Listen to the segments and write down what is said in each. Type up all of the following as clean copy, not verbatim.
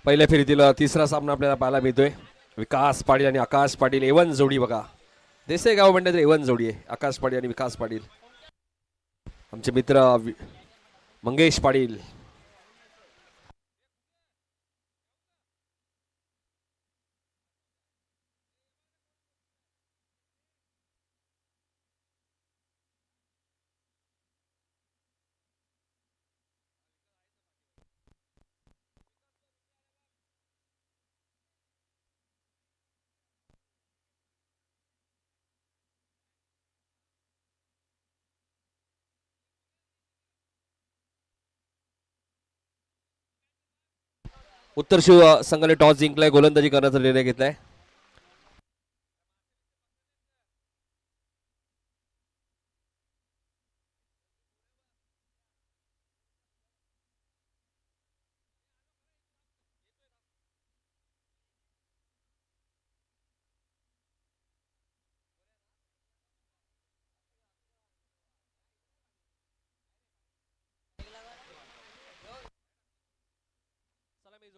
पहिल्या फेरीतील तिसरा सामना आपल्याला पाहायला मिळतोय. विकास पाटील आणि आकाश पाटील एवन जोडी बघा. देसाई गाव म्हणतात एवन जोडी आहे. आकाश पाटील आणि विकास पाटील. आमचे मित्र मंगेश पाटील. उत्तर शिव संघाने टॉस जिंकलाय. गोलंदाजी करण्याचा निर्णय घेतलाय.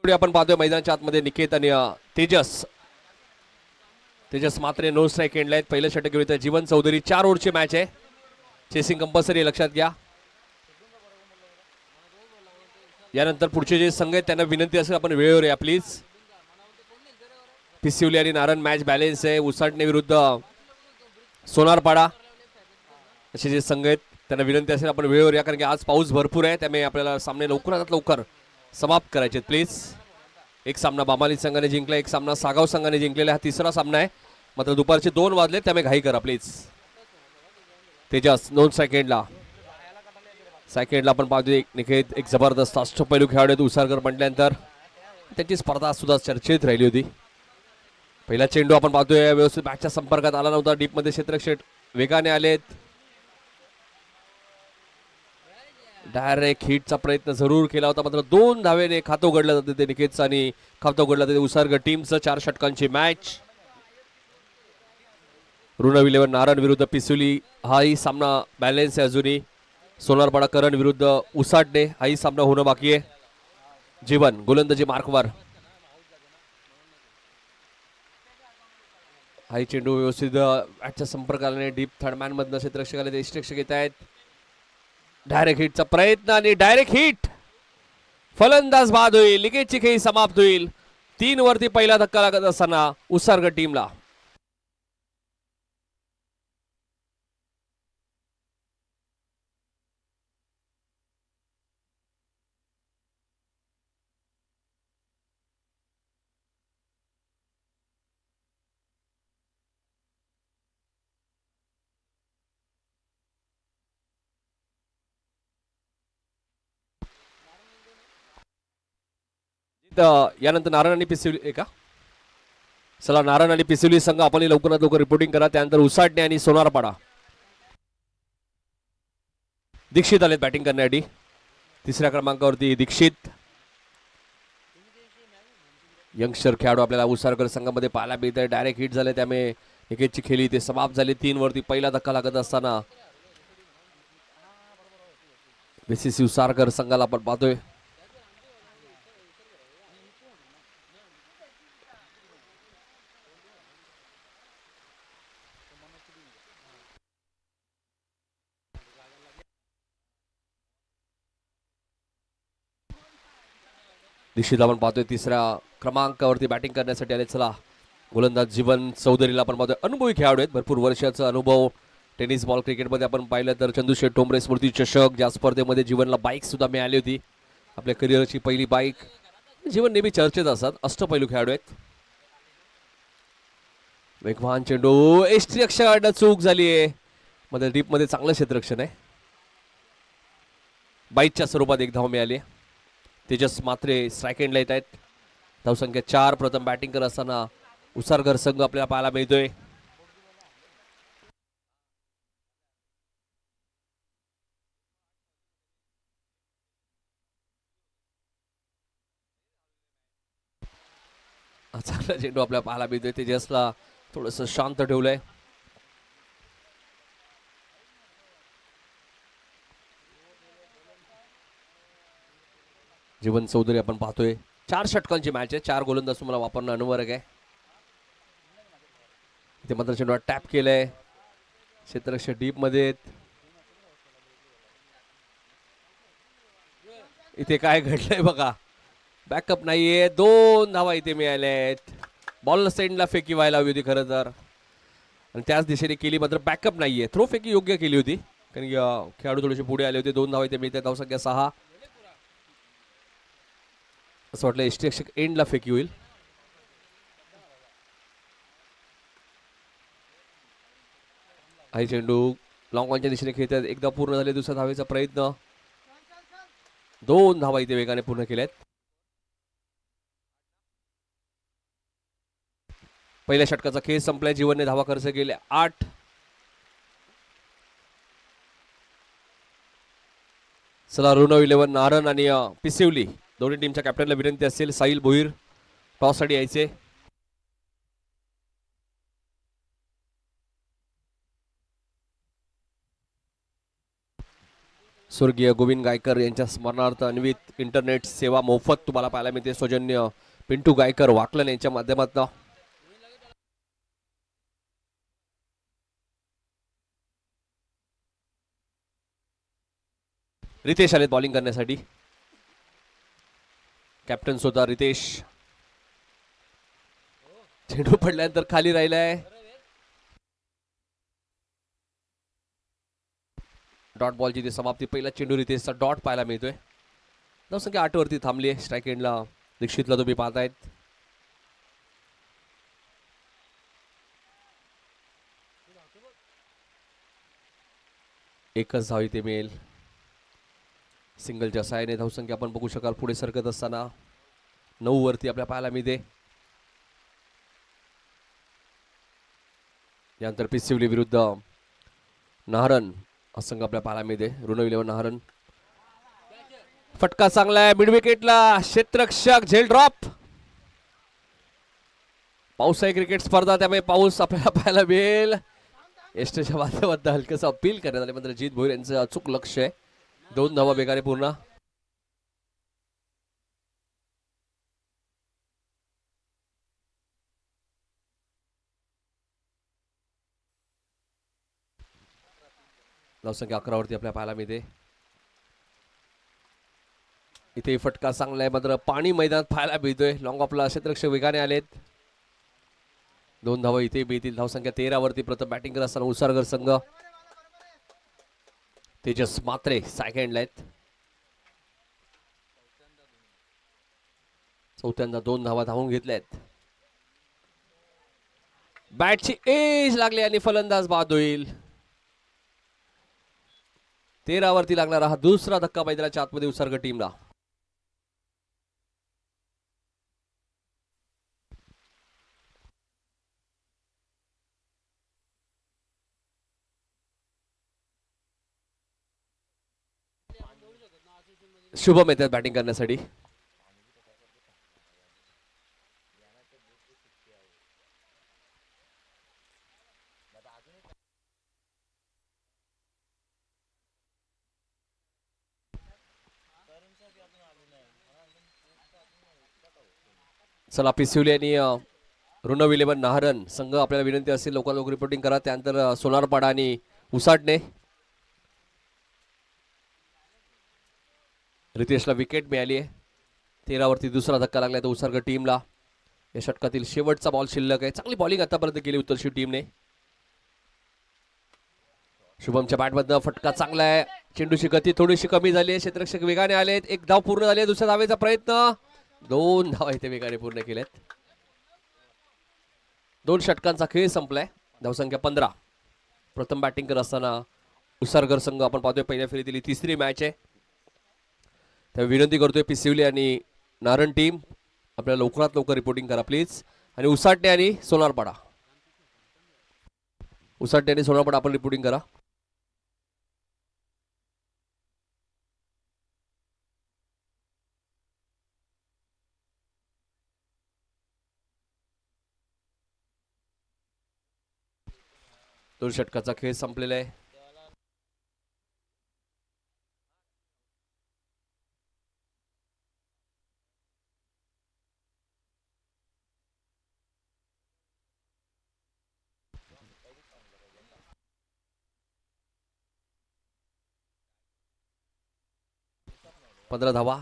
आपण पाहतोय मैदानाच्या आतमध्ये निकेत आणि तेजस. तेजस मात्र नो स्ट्राईक एंडला आहेत. पहिलं षटक घेऊन जीवन चौधरी. 4 ओव्हरची मॅच आहे. चेसिंग कंपल्सरी लक्षात घ्या. यानंतर पुढचे जे संघ आहेत त्यांना विनंती असेल आपण वेळेवर या प्लीज. पिसिवली आणि नारायण मॅच बॅलेन्स आहे. उसाटणे विरुद्ध सोनारपाडा असे जे संघ आहेत त्यांना विनंती असेल आपण वेळेवर या, कारण की आज पाऊस भरपूर आहे. त्यामुळे आपल्याला सामने लवकरात लवकर समाप्त करायचे प्लीज. एक सामना बामाली संघाने जिंकला, एक सामना सागाव संघाने जिंकलेला. हा तिसरा सामना आहे. मात्र दुपारचे 2 वाजले त्यामुळे घाई करा प्लीज. तेजस 9 सेकंडला. सेकंडला आपण पाहतोय निकेत एक जबरदस्त अष्टपैलू खेळाडू आहेत. उसारकर म्हटल्यानंतर त्याची स्पर्धा सुद्धा चर्चेत राहिली होती. पहिला चेंडू आपण पाहतोय व्यवस्थित बॅटच्या संपर्कात आला नव्हता. डीपमध्ये क्षेत्रक्षेट वेगाने आलेत. डायरेक्ट हिटचा प्रयत्न जरूर केला होता मात्र 2 धावेने खातं उघडलं जाते ते निकेतचं आणि खातं उघडलं जाते उसारगड टीमचं. 4 षटकांची मॅच. ऋणव 11 नारायण विरुद्ध पिसुली हाही सामना बॅलेन्स आहे अजूनही. सोनारपाडा करण विरुद्ध उसाडणे हाही सामना होणं बाकी आहे. जीवन गोलंदाजी मार्कवर. हाही चेंडू व्यवस्थित बॅटच्या संपर्काने डीप थर्डमॅन मधनं क्षेत्ररक्षकाला क्षेत्ररक्षक येत आहेत. डायरेक्ट हिटचा प्रयत्न आणि डायरेक्ट हिट. फलंदाज बाद होईल. लिकेजची खेळी समाप्त होईल. 3 वरती पहिला धक्का लागत असताना उसारगड टीमला. यानंतर नारायण आणि पिसिवली का चला नारायण आणि पिसिवली संघ आपण लवकरात लवकर रिपोर्टिंग करा. त्यानंतर उसाटणे आणि सोनारपाडा. दीक्षित आलेत बॅटिंग करण्यासाठी. 3ऱ्या क्रमांकावरती दीक्षित यंगस्टर खेळाडू आपल्याला उसारकर संघामध्ये पाहायला मिळत आहे. डायरेक्ट हिट झाले त्यामुळे विकेटची खेळी ते समाप्त झाली. 3 वरती पहिला धक्का लागत असताना बीसीसी उसारकर संघाला आपण पाहतोय. दीक्षित आपण पाहतोय 3ऱ्या क्रमांकावरती बॅटिंग करण्यासाठी आले. चला गोलंदाज जीवन चौधरीला आपण पाहतोय. अनुभवी खेळाडू आहेत. भरपूर वर्षाचा अनुभव. टेनिस बॉल क्रिकेटमध्ये आपण पाहिलं तर चंदूशेठ टोंबरे स्मृती चषक ज्या स्पर्धेमध्ये जीवनला बाईक सुद्धा मिळाली होती. आपल्या करिअरची पहिली बाईक. जीवन नेहमी चर्चेत असतात. अष्टपैलू खेळाडू आहेत. वेगवान चेंडू एसटी रक्षकाकडनं चूक झाली आहे. मध्ये डीपमध्ये चांगलं क्षेत्ररक्षण आहे. बाईकच्या स्वरूपात एक धाव मिळाली. तेजस मात्रे स्ट्राईक एंडला येत आहेत. धावसंख्या 4. प्रथम बॅटिंग करत असताना उसारगर संघ आपल्याला पाहायला मिळतोय. चांगला चेंडू आपल्याला पाहायला मिळतोय. तेजसला थोडस शांत ठेवलंय. जीवन चौधरी आपण पाहतोय 4 षटकांची मॅच आहे. 4 गोलंदाज तुम्हाला वापरणं अनुवर्ग आहे. इथे मात्र चेंडू टॅप केलंय. क्षेत्ररक्षक डीप मध्ये. इथे काय घडलंय बघा. बॅकअप नाहीये. 2 धावा इथे मिळाल्यात. बॉल सेंडला फेकी व्हायला हवी होती खरं तर, आणि त्याच दिशेने केली, मात्र बॅकअप नाहीये. थ्रो फेकी योग्य केली होती कारण की खेळाडू थोडेसे पुढे आले होते. 2 धावा इथे मिळतात. धावसंख्या 6. असं वाटलं यष्टिरक्षक एंडला फेकी होईल. हा चेंडू लॉंग ऑनच्या दिशेने खेळतात. एकदा पूर्ण झाले. दुसऱ्या धावेचा प्रयत्न. 2 धावा इथे वेगाने पूर्ण केल्यात. पहिल्या षटकाचा खेळ संपलाय. जीवनने धावा खर्च केले 8. चला ऋणव 11 नारण आणि पिसिवली दोन्ही टीमच्या कॅप्टनला विनंती असेल. साहिल भोईर टॉस साठी यायचे. स्वर्गीय गोविंद गायकर यांच्या स्मरणार्थ अन्वित इंटरनेट सेवा मोफत तुम्हाला पाहायला मिळते. सौजन्य पिंटू गायकर वाकलन यांच्या माध्यमातून. रितेश आलेत बॉलिंग करण्यासाठी. कॅप्टन स्वतः रितेश. चेंडू पडल्यानंतर खाली राहिलाय. डॉट बॉलची ती समाप्ती. पहिला चेंडू रितेशचा डॉट पाहायला मिळतोय. धावसंख्या 8 वरती थांबली आहे. स्ट्राईक एंडला दीक्षितला तुम्ही पाहतायत. एकच धाव इथे मिळेल. सिंगलच्या साहाय्याने धावसंख्या आपण बघू शकाल पुढे सरकत असताना 9 वरती आपल्या पाहायला मिळते. यानंतर पिसिवली विरुद्ध नाहरन हा संघ आपल्या पाहायला मिळते. ऋणव 11 नाहरन. फटका चांगला आहे मिड विकेटला. क्षेत्ररक्षक झेल ड्रॉप. पावसाळी क्रिकेट स्पर्धा त्यामुळे पाऊस आपल्याला पाहायला मिळेल. एसटीच्या माध्यमातून हलकंसं अपील करण्यात आले, मात्र जित भोईर यांचं अचूक लक्ष आहे. 2 धावा वेगाने पूर्ण. धावसंख्या 11 वरती आपल्याला पाहायला मिळते. इथे फटका चांगला आहे, मात्र पाणी मैदानात पाहायला मिळतोय. लॉंग ऑफला क्षेत्ररक्षक वेगाने आलेत. 2 धावा इथे मिळतील. धावसंख्या 13 वरती. प्रथम बॅटिंग करत असताना उसारगर संघ. तेजस मात्रे सेकंडला आहेत. चौथ्यांदा 2 धावा धावून घेतल्यात. बॅटची एज लागली आणि फलंदाज बाद होईल. 13 वरती लागणारा हा दुसरा धक्का मैदानाच्या आतमध्ये उसारगर टीमला. शुभम येतात बॅटिंग करण्यासाठी. चला पिसिवली आणि ऋणव 11 नाहरन संघ आपल्याला विनंती असेल लवकर लवकर रिपोर्टिंग करा. त्यानंतर सोनारपाडा आणि उसाटणे. रितेशला विकेट मिळाली आहे. 13 वरती दुसरा धक्का लागलाय तो उसारगर टीमला. या षटकातील शेवटचा बॉल शिल्लक आहे. चांगली बॉलिंग आतापर्यंत केली उत्तरशी टीमने. शुभमच्या बॅटमधनं फटका चांगला आहे. चेंडूची गती थोडीशी कमी झाली आहे. क्षेत्ररक्षक वेगाने आलेत. 1 धाव पूर्ण झाली आहे. दुसऱ्या धावेचा प्रयत्न. 2 धावा इथे वेगाने पूर्ण केल्यात. 2 षटकांचा खेळ संपलाय. धावसंख्या 15. प्रथम बॅटिंग करत असताना उसारगर संघ आपण पाहतोय पहिल्या फेरीतील 3री मॅच आहे. त्या विनंती करतोय पिसिवली आणि नारण टीम आपल्याला लवकरात लवकर रिपोर्टिंग करा प्लीज. आणि उसाटणे आणि सोनारपाडा. उसाटणे आणि सोनारपाडा आपण रिपोर्टिंग करा. दोन षटकाचा खेळ संपलेला आहे. 15 धावा.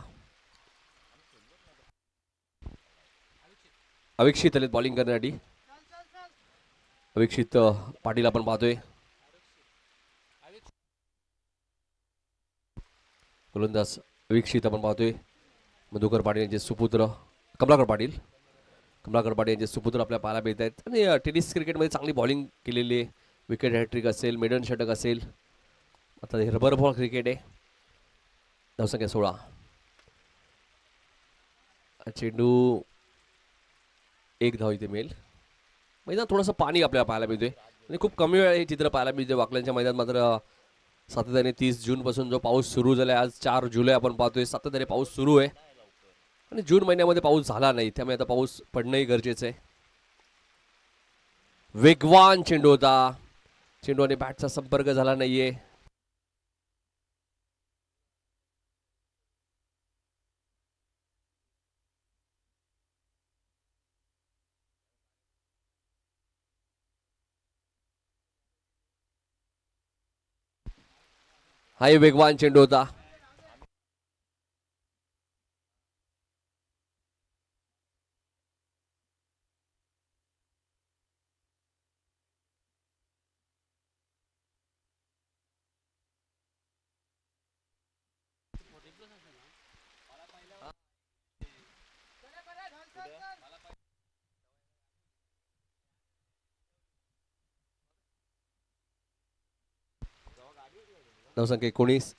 अविक्षित आलेत बॉलिंग करण्यासाठी. अविक्षित पाटील आपण पाहतोय. गोलंदाज अविक्षित आपण पाहतोय. मधुकर पाटील यांचे सुपुत्र कमलाकर पाटील यांचे सुपुत्र आपल्याला पाहायला मिळत आहेत. आणि टेनिस क्रिकेटमध्ये चांगली बॉलिंग केलेली आहे. विकेट हॅट्रिक असेल, मेडन षटक असेल. आता हे रबर बॉल क्रिकेट आहे. धावसंख्या 16. चेंडू 1 धाव इथे मिळेल. मैदान थोडंसं पाणी आपल्याला पाहायला मिळतोय आणि खूप कमी वेळ हे चित्र पाहायला मिळते. वाकल्यांच्या मैदानात मात्र सातत्याने 30 जूनपासून जो पाऊस सुरू झाला आहे, आज 4 जुलै आपण पाहतोय, सातत्याने पाऊस सुरू आहे. आणि जून महिन्यामध्ये पाऊस झाला नाही, त्यामुळे आता पाऊस पडणंही गरजेचं आहे. वेगवान चेंडू होता. चेंडू आणि बॅटचा संपर्क झाला नाहीये. हाही वेगवान चेंडू होता. धावसंख्या 19.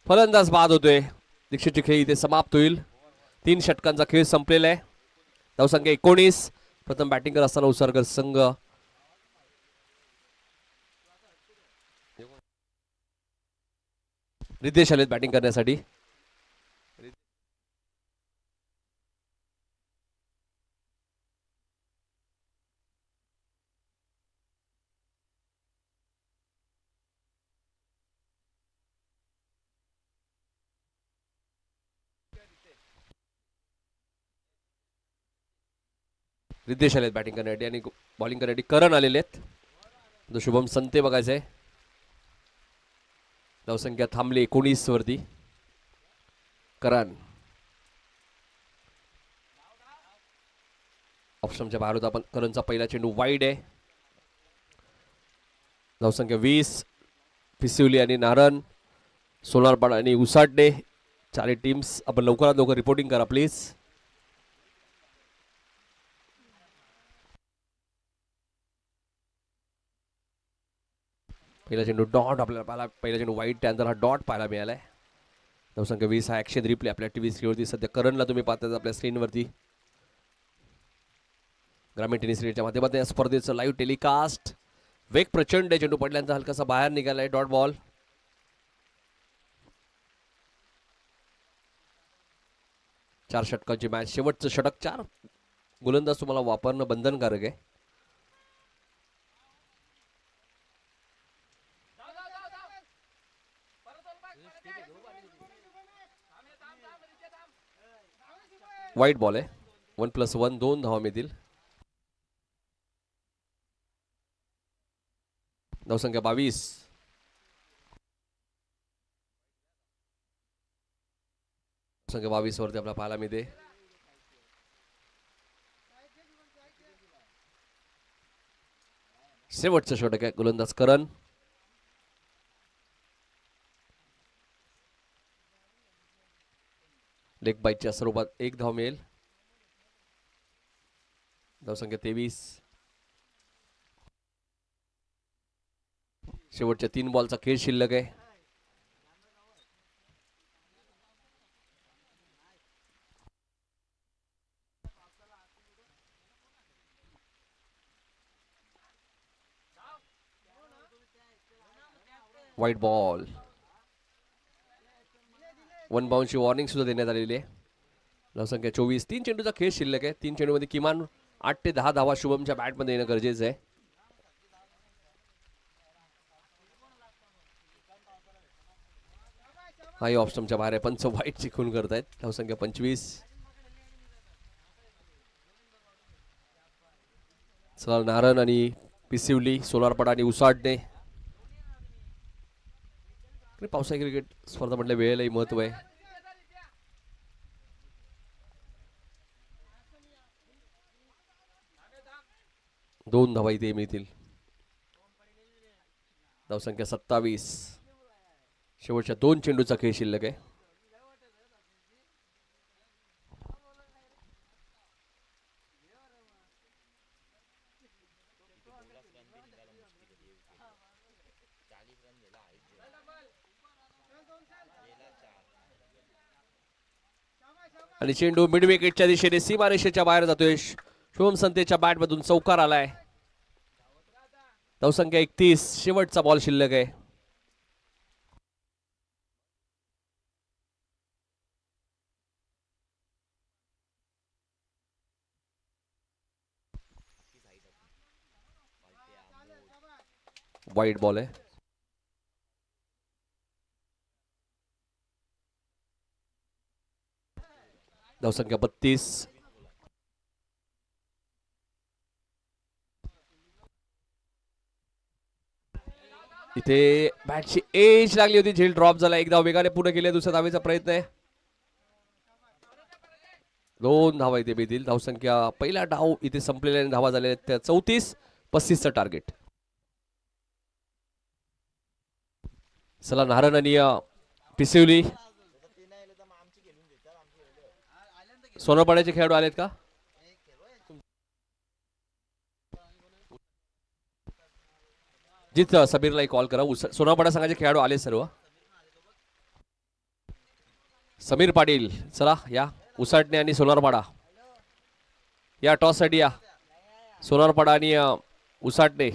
फलंदाज बाद होतोय. दीक्षितची खेळ इथे समाप्त होईल. 3 षटकांचा खेळ संपलेला आहे. धावसंख्या 19. प्रथम बॅटिंग करत असताना उसरकर संघ रितेश आलेत बॅटिंग करण्यासाठी. रितेश आलेत बॅटिंग करण्यासाठी आणि बॉलिंग करण्यासाठी करण आलेले आहेत. शुभम संते बघायचं आहे. धावसंख्या थांबली 19 वरती. करण ऑप्शनच्या बाहेर होता. पण करणचा पहिला चेंडू वाईड आहे. धावसंख्या 20. पिसिवली आणि नारन, सोनारपाडा आणि उसाटणे, 4 टीम्स. आपण लवकरात लवकर रिपोर्टिंग करा प्लीज. पहिला चेंडू डॉट आपल्याला पाहायला, पहिला चेंडू वाईट, त्यानंतर हा डॉट पाहायला मिळालाय. धावसंख्या 20 हा ॲक्शन रिप्ले आपल्या टीव्ही स्क्रीनवरती सध्या करणला तुम्ही पाहताय आपल्या स्क्रीनवरती. ग्रामीण टेनिस क्रिकेटच्या माध्यमातून या स्पर्धेचं लाईव्ह टेलिकास्ट. वेग प्रचंड आहे. चेंडू पडल्यानंतर हलकासा बाहेर निघालाय. Dot ball. चार षटकांची मॅच. शेवटचं षटक. 4 गोलंदाज तुम्हाला वापरणं बंधनकारक आहे. वाईट बॉल आहे. 1+1 2 धावा मिळतील. धावसंख्या 22. संख्या 22 वरती आपल्याला पाहायला मिळते. शेवटचं षटक आहे. गोलंदाज करण. लेग बाईटच्या स्वरूपात 1 धाव मिळेल. धावसंख्या 23. शेवटच्या 3 बॉलचा खेळ शिल्लक आहे. वाईट बॉल. 1 बाउंसची वॉर्निंग सुद्धा देण्यात आलेली आहे. धावसंख्या 24. 3 चेंडूचा खेळ शिल्लक आहे. 3 चेंडूमध्ये किमान 8 ते 10 धावा शुभमच्या बॅटमध्ये येणं गरजेचं आहे. हाही ऑप्शनच्या बाहेर आहे. पंच वाईट चिकून करतायत. धावसंख्या 25. चला नारायण आणि पिसिवली, सोनारपाडा आणि उसाडणे. पावसाळी क्रिकेट स्पर्धा म्हटलं वेळेलाही महत्व आहे. दोन धावा इथे मिळतील. धावसंख्या 27. शेवटच्या 2 चेंडूचा खेळ शिल्लक आहे. आणि चेंडू मिड विकेटच्या दिशेने सीमारेषेच्या बाहेर जातोय. शुभम संतेच्या बॅट मधून चौकार आलाय. धावसंख्या 31. शेवटचा बॉल शिल्लक आहे. वाईट बॉल आहे. धावसंख्या 32. इथे बॅटची एज लागली होती. झेल ड्रॉप झाला. एक धाव वेगाने पूर्ण केले. दुसऱ्या धावेचा प्रयत्न आहे. 2 धावा इथे मिळतील. धावसंख्या पहिला डाव इथे संपलेल्या धावा झाल्या त्या 34. 35चं टार्गेट. चला नारायण आणि पिसिवली. सोनारपाड्याचे खेळाडू आलेत का? जित समीरला कॉल करा. सोनारपाडा संघाचे खेळाडू आले सर्व. समीर पाटील चला या. उसाटणे आणि सोनारपाडा या टॉस साठी या. सोनारपाडा आणि उसाटणे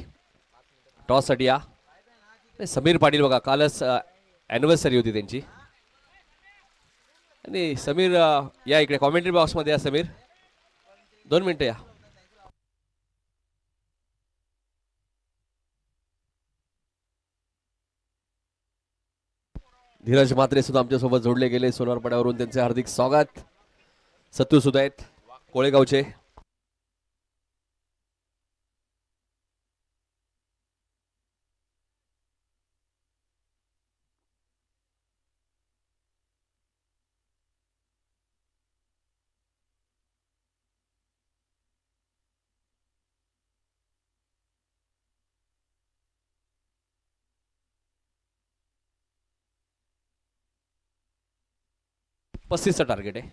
टॉस साठी या. समीर पाटील बघा कालच ॲनिव्हर्सरी होती त्यांची. आणि समीर या इकडे कॉमेंट्री बॉक्स मध्ये या. समीर 2 मिनिटं या. धीरज म्हात्रे सुद्धा आमच्यासोबत जोडले गेले सोनारपाड्यावरून. त्यांचे हार्दिक स्वागत. सत्तू सुद्धा आहेत कोळेगावचे. चं टार्गेट आहे.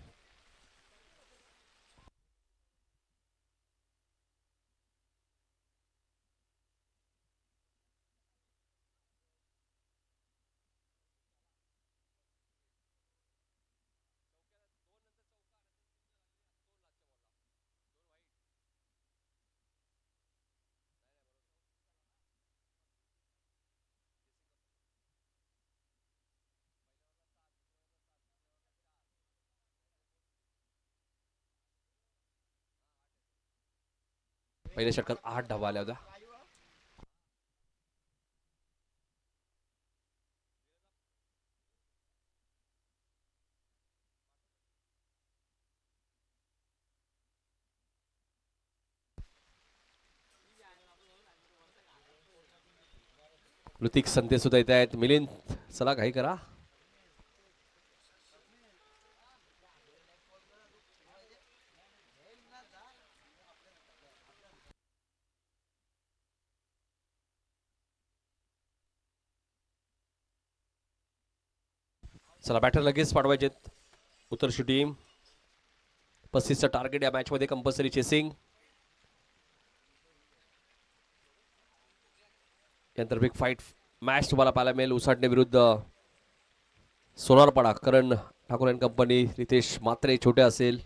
पहिल्या षटकात 8 धावा आल्या होत्या. ऋतिक संते सुद्धा येत आहेत. मिलिंद चला घाई करा. चला बॅटर लगेच पाठवायचे. उत्तरची टीम 35चं टार्गेट या मॅच मध्ये. Compulsory chasing. यानंतर बिग फाईट मॅच तुम्हाला पाहायला मिळेल. उसाटणे विरुद्ध सोनारपाडा. करण ठाकूर अँड कंपनी. रितेश म्हात्रे छोटे असेल.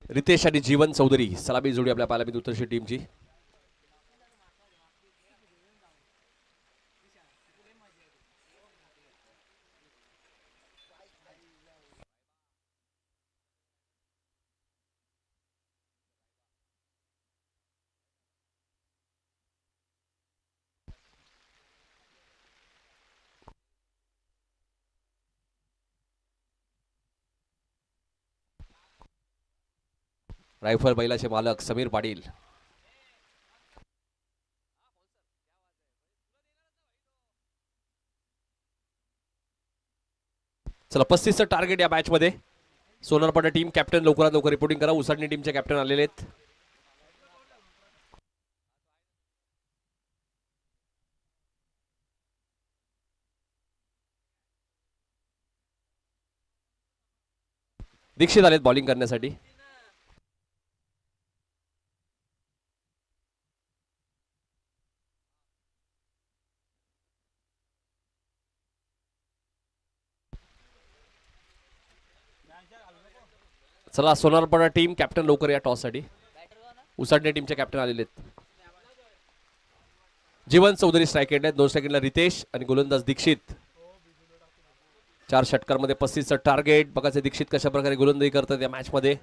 रितेश आणि जीवन चौधरी सलामी जोडी आपल्या पाहायला मिळते उत्तरची टीमची. रायफल बैलाचे मालक समीर पाटील. चला 35चं टार्गेट या मॅच मध्ये. सोनारपाडा टीम कॅप्टन लवकरात लवकर रिपोर्टिंग करा. उसाटणी टीमचे कॅप्टन आलेले आहेत. दीक्षित आलेत बॉलिंग करण्यासाठी. चला सोनारपाडा टीम कॅप्टन लवकर या टॉस साठी. उसाटणे टीमचे कॅप्टन आलेले आहेत. जीवन चौधरी स्ट्राईक एंड आहेत. 2 सेकंडला रितेश आणि गोलंदाज दीक्षित. 4 षटकांमध्ये 35चं टार्गेट. बघायचं दीक्षित कशा प्रकारे गोलंदाजी करतात या मॅच मध्ये.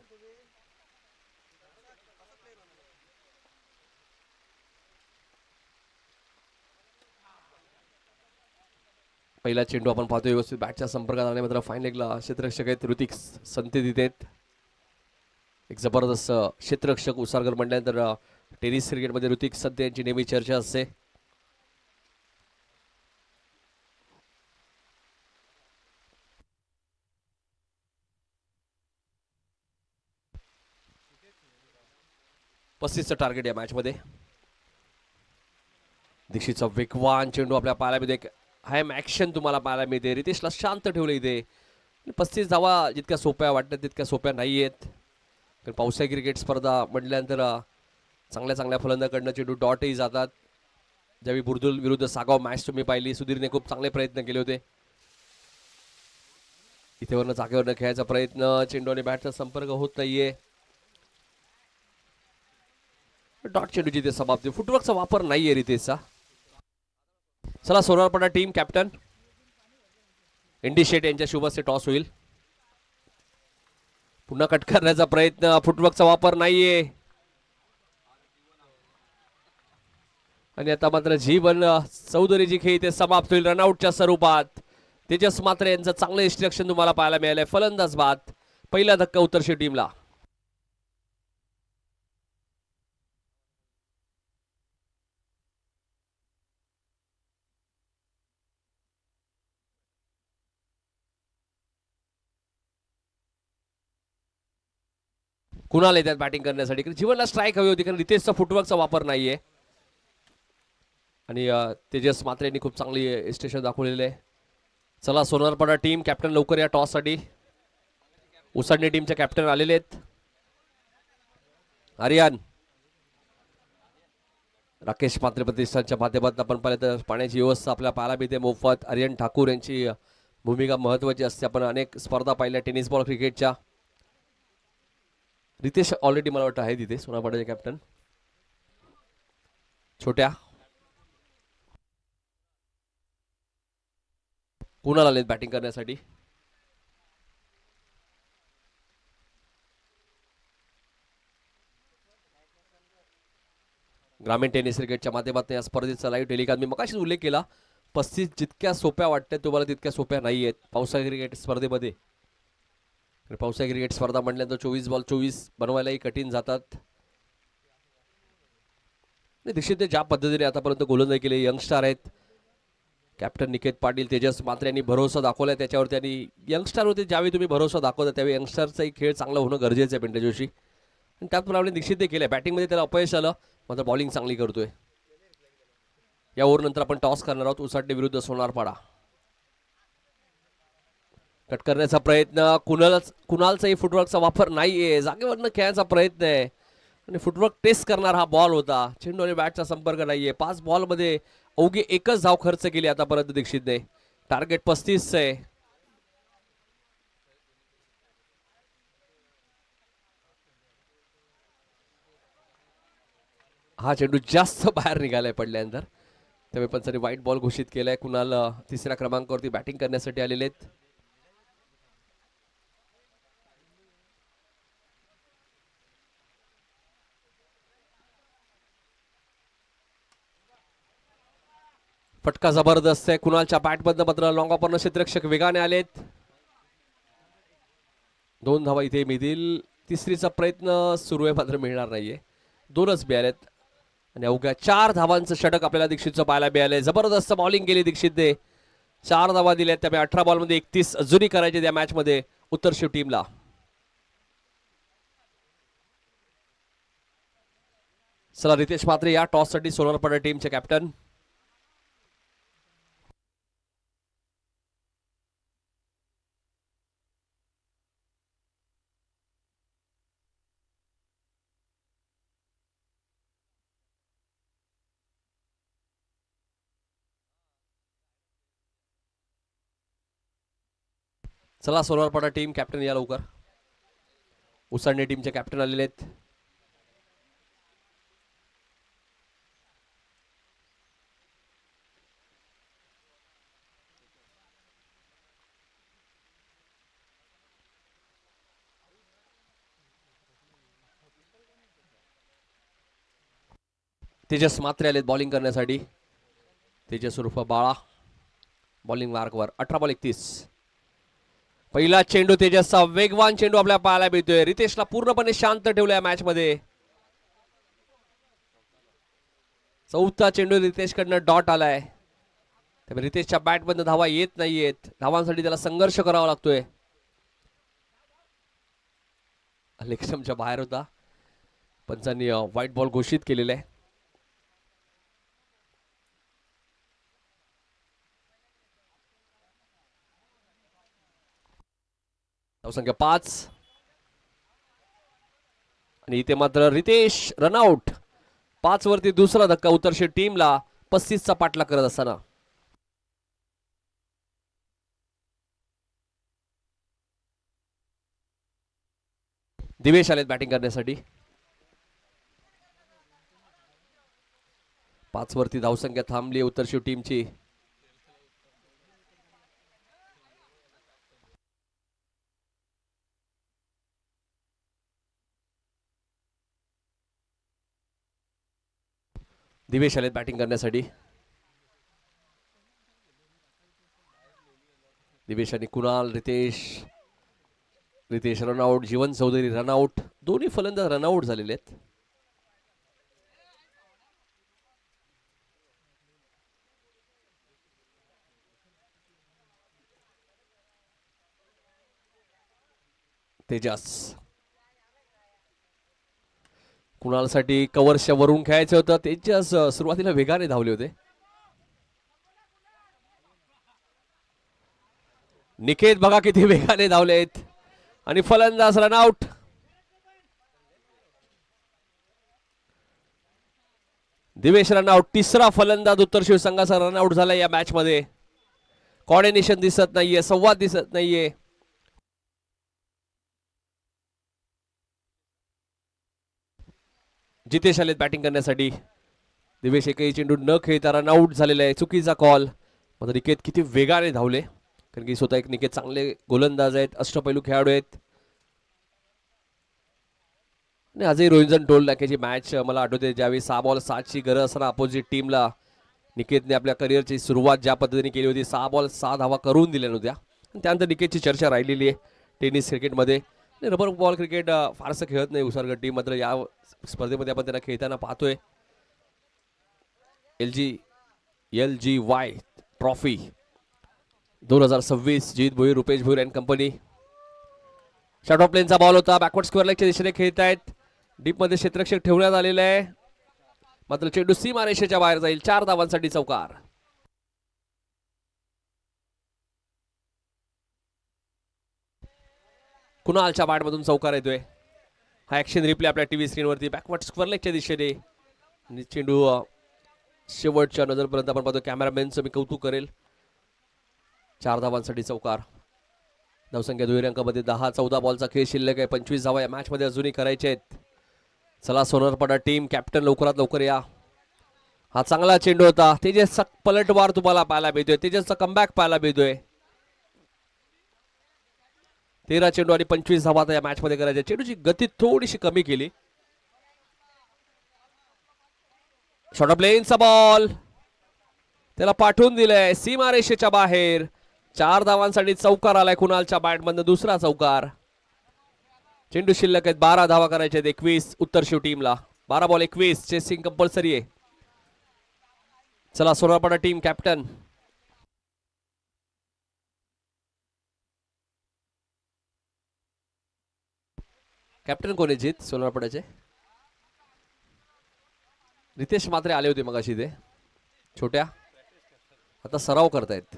पहिला चेंडू आपण पाहतो व्यवस्थित बॅटच्या संपर्कात आले. मात्र फाईन लेगला क्षेत्ररक्षक आहेत ऋतिक संते तिथे आहेत. एक जबरदस्त क्षेत्ररक्षक उसारकर म्हटल्यानंतर टेनिस क्रिकेटमध्ये ऋतिक संते यांची नेहमी चर्चा असते. चं टार्गेट या मॅच मध्ये. दीक्षितचा वेगवान चेंडू आपल्या पाहायला मिळते. हाय ऍक्शन तुम्हाला पाहायला मिळते. रितेशला शांत ठेवलं इथे. 35 धावा जितक्या सोप्या वाटतात तितक्या सोप्या नाही आहेत. कारण पावसाळी क्रिकेट स्पर्धा म्हटल्यानंतर चांगल्या चांगल्या फलंदाजाकडनं चेंडू डॉटही जातात. ज्यावेळी बुर्दुल विरुद्ध सागाव मॅच तुम्ही पाहिली, सुधीरने खूप चांगले प्रयत्न केले होते. इथे वरनं जागेवरनं खेळायचा प्रयत्न. चेंडू आणि बॅटचा संपर्क होत नाहीये. डॉट चेंडूची ते समाप्ती. फुटवर्कचा वापर नाहीये रितेशचा. चला सोनारपाडा टीम कॅप्टन एनडी शेट यांच्या शुभ हस्ते टॉस होईल. पुन्हा कट करण्याचा प्रयत्न. फुटवर्कचा वापर नाहीये. आणि आता मात्र जीवन चौधरीची खेळी ते समाप्त होईल रनआउटच्या स्वरूपात. तेजस मात्र यांचं चांगलं इन्स्ट्रक्शन तुम्हाला पाहायला मिळालंय. फलंदाज बाद. पहिला धक्का उत्तरशी टीमला. कुणाला येतात बॅटिंग करण्यासाठी. जीवनला स्ट्राईक हवी होती कारण रितेशचा फुटवर्कचा वापर नाहीये. आणि तेजस मात्र यांनी खूप चांगली स्टेशन दाखवलेले आहे. चला सोनारपाडा टीम कॅप्टन लवकर या टॉस साठी. उसाडणे टीमचे कॅप्टन आलेले आहेत. आर्यन राकेश मात्रे प्रतिष्ठानच्या माध्यमातून आपण पाहिलं तर पाण्याची व्यवस्था आपल्याला पाहायला मिळते मोफत. आर्यन ठाकूर यांची भूमिका महत्वाची असते. आपण अनेक स्पर्धा पाहिल्या टेनिस बॉल क्रिकेटच्या. रितेश ऑलरेडी मला वाटतं आहे तिथे सोनारपाड्याचे कॅप्टन. छोट्या कुणाला आलेत बॅटिंग करण्यासाठी. ग्रामीण टेनिस क्रिकेटच्या माध्यमातून या स्पर्धेचा लाईव्ह टेलिकास्ट मी मगाशीच उल्लेख केला. 35 जितक्या सोप्या वाटतात तुम्हाला तितक्या सोप्या नाही आहेत पावसाळी क्रिकेट स्पर्धेमध्ये. पावसाळी क्रिकेट स्पर्धा म्हटल्यानंतर 24 बॉल 24 बनवायलाही कठीण जातात. दीक्षित ज्या पद्धतीने आतापर्यंत गोलंदाजी केली यंगस्टार आहेत. कॅप्टन निकेत पाटील तेजस मात्र यांनी भरोसा दाखवलाय त्याच्यावर. त्यांनी यंगस्टार होते ज्यावेळी तुम्ही भरोसा दाखवता त्यावेळी यंगस्टरचाही खेळ चांगला होणं गरजेचं आहे पिंटे जोशी. आणि त्याचप्रमाणे दीक्षित ते केलंय. बॅटिंगमध्ये त्याला अपयश आलं मात्र बॉलिंग चांगली करतोय. या ओव्हर नंतर आपण टॉस करणार आहोत उसाटणे विरुद्ध सोनारपाडा. कट करण्याचा प्रयत्न. कुणालचाही फुटवर्कचा वापर नाहीये. जागेवरनं खेळायचा प्रयत्न आहे आणि फुटवर्क टेस्ट करणार हा बॉल होता. चेंडू आणि बॅटचा संपर्क नाहीये. 5 बॉलमध्ये अवघी एकच धाव खर्च केली आतापर्यंत दीक्षितने. टार्गेट 35 आहे. हा चेंडू जास्त बाहेर निघालाय पडल्यानंतर. त्यामुळे पंचांनी वाईट बॉल घोषित केलाय. कुणाल 3ऱ्या क्रमांकावरती बॅटिंग करण्यासाठी आलेले आहेत. फटका जबरदस्त आहे. कुणालच्या बॅटमधनं मात्र लॉंग ऑपरनं क्षेत्ररक्षक वेगाने आलेत. 2 धावा इथे मिळतील. तिसरीचा प्रयत्न सुरू आहे मात्र मिळणार नाहीये. 2च मिळालेत आणि अवघ्या 4 धावांचं षटक आपल्याला दीक्षितचं पाहायला मिळालंय. जबरदस्त बॉलिंग केली दीक्षितने. 4 धावा दिल्यात. त्यामुळे 18 बॉलमध्ये 31 अजूनही करायचे त्या मॅच मध्ये उत्तर शिव टीमला. चला रितेश म्हात्रे या टॉस साठी सोनारपाडा टीमचे कॅप्टन. चला सोनारपाडा टीम कॅप्टन या लवकर. उसळणे टीमचे कॅप्टन आलेले आहेत. तेजस म्हात्रे आलेत बॉलिंग करण्यासाठी. तेजस उर्फ बाळा बॉलिंग मार्कवर. 18 बॉल 31. पहिला चेंडू तेजसचा वेगवान चेंडू आपल्याला पाहायला मिळतोय. रितेशला पूर्णपणे शांत ठेवलं या मॅच मध्ये. चौथा चेंडू रितेश कडनं डॉट आलाय. त्यामुळे रितेशच्या बॅट मधनं धावा येत नाहीयेत. धावांसाठी त्याला संघर्ष करावा लागतोय. लेगस्टंपच्या बाहेर होता. पंचांनी व्हाईट बॉल घोषित केलेला आहे. धावसंख्या 5 आणि इथे मात्र रितेश रनआउट. 5 वरती दुसरा धक्का उत्तरशेठ टीमला 35चा पाठलाग करत असताना. दिवेश आलेत बॅटिंग करण्यासाठी. 5 वरती धावसंख्या थांबली उत्तरशिव टीमची. दिवेश आलेत बॅटिंग करण्यासाठी. दिवेश आणि कुणाल. रितेश रनआउट. जीवन चौधरी रनआउट. दोन्ही फलंदाज रनआउट झालेले आहेत. तेजस कुणालसाठी कव्हर्सच्या वरून खेळायचं होतं. तेजस सुरुवातीला वेगाने धावले होते. निकेत बघा किती वेगाने धावलेत आणि फलंदाज रनआउट. दिवेश रनआउट. तिसरा फलंदाज उत्तर शिव संघाचा रनआउट झाला या मॅच मध्ये. कॉर्डिनेशन दिसत नाहीये. संवाद दिसत नाहीये. जितेश आलेत बॅटिंग करण्यासाठी. दिवेश एकही चेंडू न खेळता रनआउट झालेला आहे. चुकीचा कॉल. मात्र निकेत किती वेगाने धावले. कारण की स्वतः एक निकेत चांगले गोलंदाज आहेत. अष्टपैलू खेळाडू आहेत. आणि आजही रोहिंजन टोल नाक्याची मॅच मला आठवते. ज्यावेळी 6 बॉल 7ची गरज असताना अपोजिट टीमला निकेतने आपल्या करिअरची सुरुवात ज्या पद्धतीने केली होती. 6 बॉल 6 धावा करून दिल्या नव्हत्या. त्यानंतर निकेतची चर्चा राहिलेली आहे टेनिस क्रिकेटमध्ये. रबर बॉल क्रिकेट फारसं खेळत नाही उसरगड टीम. मात्र या स्पर्धेमध्ये आपण त्यांना खेळताना पाहतोय. LGY trophy 2026. Jeet Bhoir, Rupesh Bhoir and company. Short of प्लेनचा बॉल होता. बॅकवर्ड स्क्वेअर लेगच्या दिशेने खेळतायत. डीप मध्ये क्षेत्ररक्षक ठेवण्यात आलेला आहे. मात्र चेंडू सीमा रेषेच्या बाहेर जाईल. 4 धावांसाठी चौकार. कुणालच्या बॅटमधून चौकार येतोय. हा ऍक्शन रिप्ले आपल्या टीव्ही स्क्रीनवरती. बॅकवर्ड स्क्वेअर लेगच्या दिशेने चेंडू शेवटच्या नजरपर्यंत आपण पाहतो. कॅमेरामॅनचं मी कौतुक करेल. 4 धावांसाठी चौकार. धावसंख्या दुहेरी अंकामध्ये 10. 14 बॉलचा खेळ शिल्लक आहे. 25 धावा या मॅच मध्ये अजूनही करायचे आहेत. चला सोनारपाडा टीम कॅप्टन लवकरात लवकर या. हा चांगला चेंडू होता. तेजसचा पलटवार तुम्हाला पाहायला मिळतोय. तेजसचा कमबॅक पाहायला मिळतोय. 13 चेंडू आणि 25 धावा या मॅच मध्ये करायच्या. चेंडूची गती थोडीशी कमी केली. शॉर्ट ऑफ प्लेनचा बॉल त्याला पाठवून दिलंय सीमा रेषेच्या बाहेर. 4 धावांसाठी चौकार आलाय कुणालच्या बॅटमधनं. दुसरा चौकार. चेंडू शिल्लक आहेत, 12 धावा करायचे आहेत, 21 उत्तर शिव टीमला. 12 बॉल 21, चेसिंग कंपल्सरी आहे. चला सोनारपाडा टीम कॅप्टन. कॅप्टन कोण आहे जीत सोनारपाड्याचे? रितेश मात्रे आले होते मगाशी ते छोट्या, आता सराव करतायत.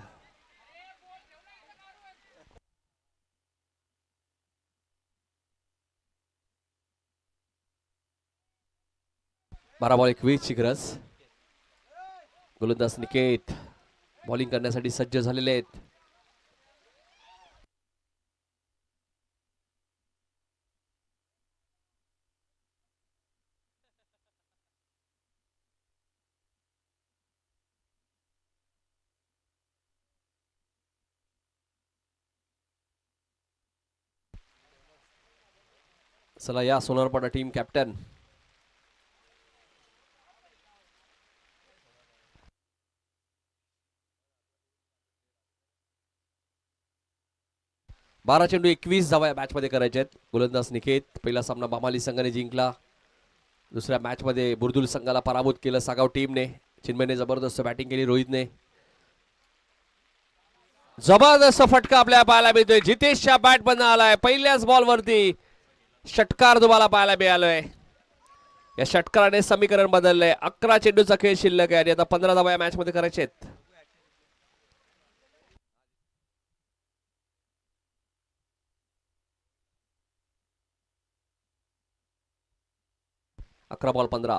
बारा बॉल 21 ची गरज. गोलंदाज निकेत बॉलिंग करण्यासाठी सज्ज झालेले आहेत. चला या सोनारपाडा टीम कॅप्टन. बारा चेंडू 21 धावा या मॅच मध्ये करायचे आहेत. गोलंदाज निकेत. पहिला सामना बामाली संघाने जिंकला. दुसऱ्या मॅच मध्ये बुर्दुल संघाला पराभूत केलं सागाव टीमने. चिन्मयने जबरदस्त बॅटिंग केली. रोहितने जबरदस्त फटका आपल्या पाहायला मिळतोय. जितेशच्या बॅट बंद आलाय. पहिल्याच बॉल वरती षटकार तुम्हाला पाहायला मिळालोय. या षटकाराने समीकरण बदललंय. 11 चेंडूचा खेळ शिल्लक आहे आणि आता 15 धावा या मॅच मध्ये करायचे आहेत. अकरा बॉल 15.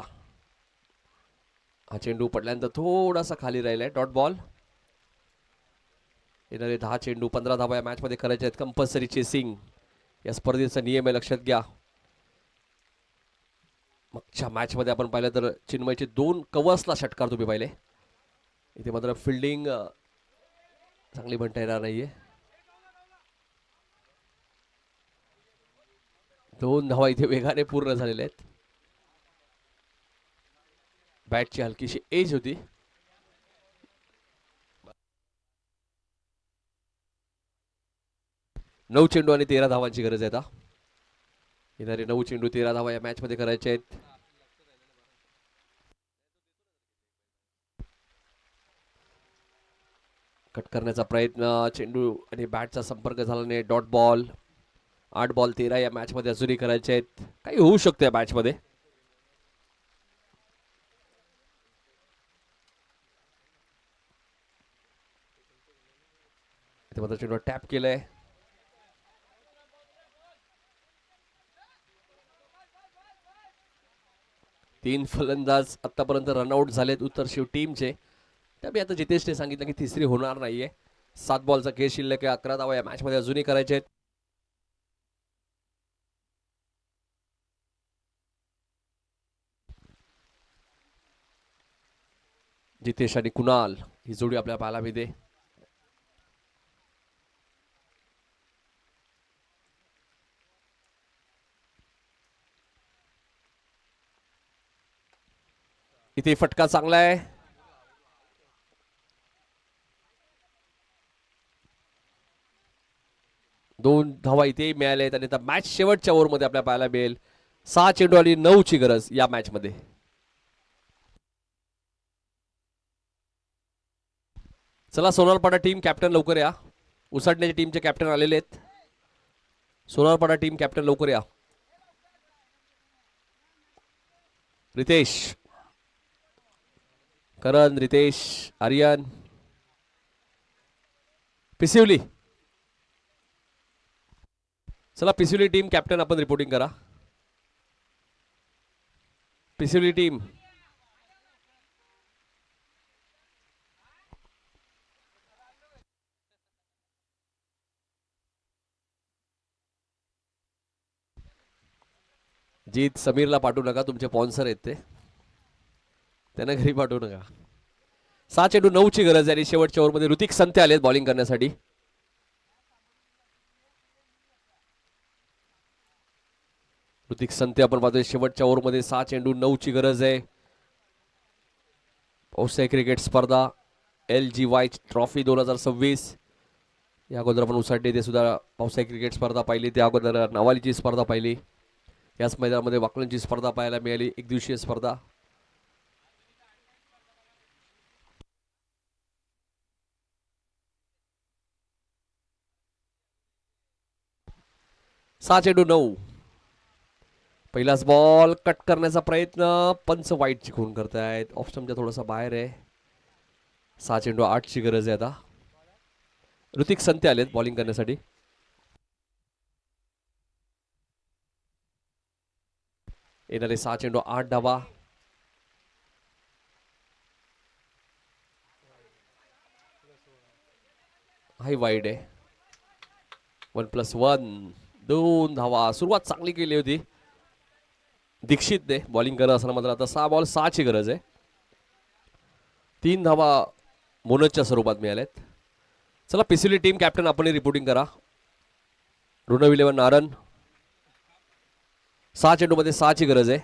हा चेंडू पडल्यानंतर थोडासा खाली राहिलाय. Dot ball. येणारे 10 चेंडू 15 धावा या मॅच मध्ये करायचे आहेत. कंपल्सरी चेसिंग या स्पर्धेचा नियम आहे, लक्षात घ्या. मागच्या मॅच मध्ये आपण पाहिलं तर चिन्मयचे 2 कव्हर्सला षटकार तुम्ही पाहिले. इथे मात्र फिल्डिंग चांगली म्हणता येणार नाहीये. 2 धावा इथे वेगाने पूर्ण झालेल्या आहेत. बॅटची हलकीशी एज होती. नऊ चेंडू आणि 13 धावांची गरज आहे आता. येणारे 9 चेंडू 13 धावा या मॅच मध्ये करायचे आहेत. कट करण्याचा प्रयत्न. चेंडू आणि बॅटचा संपर्क झाला नाही. Dot ball. 8 बॉल 13 या मॅच मध्ये अजूनही करायचे आहेत. काही होऊ शकतं या मॅच मध्ये. मात्र चेंडू टॅप केलंय. तीन फलंदाज आतापर्यंत रनआउट झालेत उत्तर शिव टीमचे. त्यामुळे आता जितेशने सांगितलं की तिसरी होणार नाहीये. 7 बॉलचा खेळ शिल्लक आहे. 11 धावा या मॅच मध्ये अजूनही करायचे आहेत. जितेश आणि कुणाल ही जोडी आपल्याला पाहायला मिळते. इथे फटका चांगला आहे. दोन धावा इथे मिळाले आहेत आणि आता मॅच शेवटच्या ओव्हरमध्ये आपल्याला पाहायला मिळेल. 6 चेंडू आणि 9 ची गरज या मॅच मध्ये. चला सोनारपाडा टीम कॅप्टन लवकर या. उसाटण्याच्या टीमचे कॅप्टन आलेले आहेत. सोनारपाडा टीम कॅप्टन लवकर या. रितेश, करण, रितेश, आर्यन, पिसिवली. चला पिसिवली टीम कॅप्टन आपण रिपोर्टिंग करा. पिसिवली टीम. जीत समीरला पाठवू नका, तुमचे स्पॉन्सर आहेत ते, त्यांना घरी पाठवू नका. 6 चेंडू 9 ची गरज आहे आणि शेवटच्या ओव्हरमध्ये ऋतिक संते आलेत बॉलिंग करण्यासाठी. ऋतिक संते आपण पाहतोय शेवटच्या ओव्हरमध्ये. 6 चेंडू 9 ची गरज आहे. औषध क्रिकेट स्पर्धा LGY ट्रॉफी 2026 या अगोदर आपण उसाटणे ते सुद्धा पावसाळी क्रिकेट स्पर्धा पाहिली, त्या अगोदर नवालीची स्पर्धा पाहिली. याच मैदानामध्ये वाकलनची स्पर्धा पाहायला मिळाली, एक दिवसीय स्पर्धा. सहा चेंडू 9. पहिलाच बॉल कट करण्याचा प्रयत्न, पंच वाईट खून करतायत. ऑफ स्टंपच्या थोडासा बाहेर आहे. 6 चेंडू 8 ची गरज आहे आता. ऋतिक संते आलेत बॉलिंग करण्यासाठी. येणारे 6 चेंडू 8 धावा. हाय वाईड आहे. 1+1 2 धावा. सुरुवात चांगली केली होती दीक्षितने बॉलिंग करत असताना, मात्र आता 6 बॉल 6 ची गरज आहे. 3 धावा मोनजच्या स्वरूपात मिळाल्यात. चला पिसिली टीम कॅप्टन आपण रिपोर्टिंग करा. ऋणव 11 नारन. 6 चेंडू मध्ये 6 ची गरज आहे.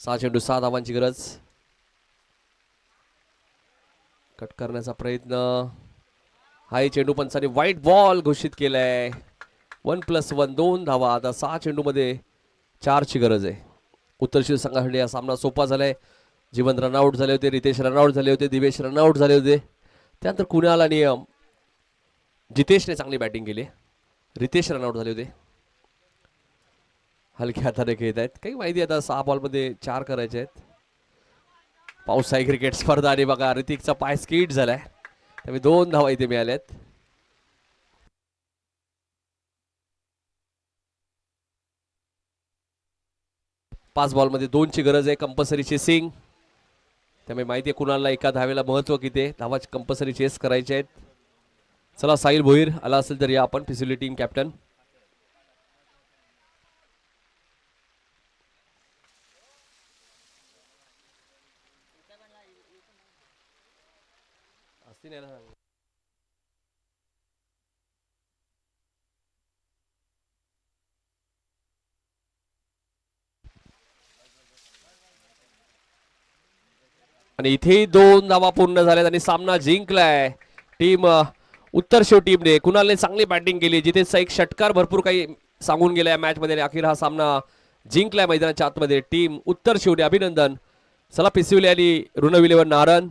सहा चेंडू 6 धावांची गरज. कट करण्याचा प्रयत्न. हाय चेंडू पंचाने वाईट बॉल घोषित केलाय. 1+1 2 धावा. आता 6 चेंडू मध्ये 4 ची गरज आहे. उत्तरशील संघासाठी हा सामना सोपा झालाय. जीवन रनआउट झाले होते, रितेश रनआउट झाले होते, दिवेश रनआउट झाले होते. त्यानंतर कुणाल आणि जितेशने चांगली बॅटिंग केली. रितेश रनआउट झाले होते. हलक्या हाताने खेळत आहेत. काही माहिती आता 6 बॉलमध्ये 4 करायचे आहेत. पावसाळी क्रिकेट स्पर्धा आणि बघा ऋतिकचा पाय स्किट झालाय, त्यामुळे 2 धावा इथे मिळाल्यात. पाच बॉलमध्ये 2 ची गरज आहे. कंपल्सरी चेसिंग, त्यामुळे माहिती आहे कुणाला एका धावेला महत्व किती आहे. धावाची कंपल्सरी चेस करायचे आहेत. चला साहिल भोईर आला असेल तर या आपण पिसिली टीम कॅप्टन. आणि इथे 2 धावा पूर्ण झाल्यात आणि सामना जिंकलाय टीम उत्तर शेव टीमने. कुणालने चांगली बॅटिंग केली. जितेशचा एक षटकार भरपूर काही सांगून गेलाय मॅच मध्ये. अखेर हा सामना जिंकलाय मैदानाच्या आतमध्ये टीम उत्तर शेवने. अभिनंदन. चला पिसिवले आणि ऋणव 11 नारन.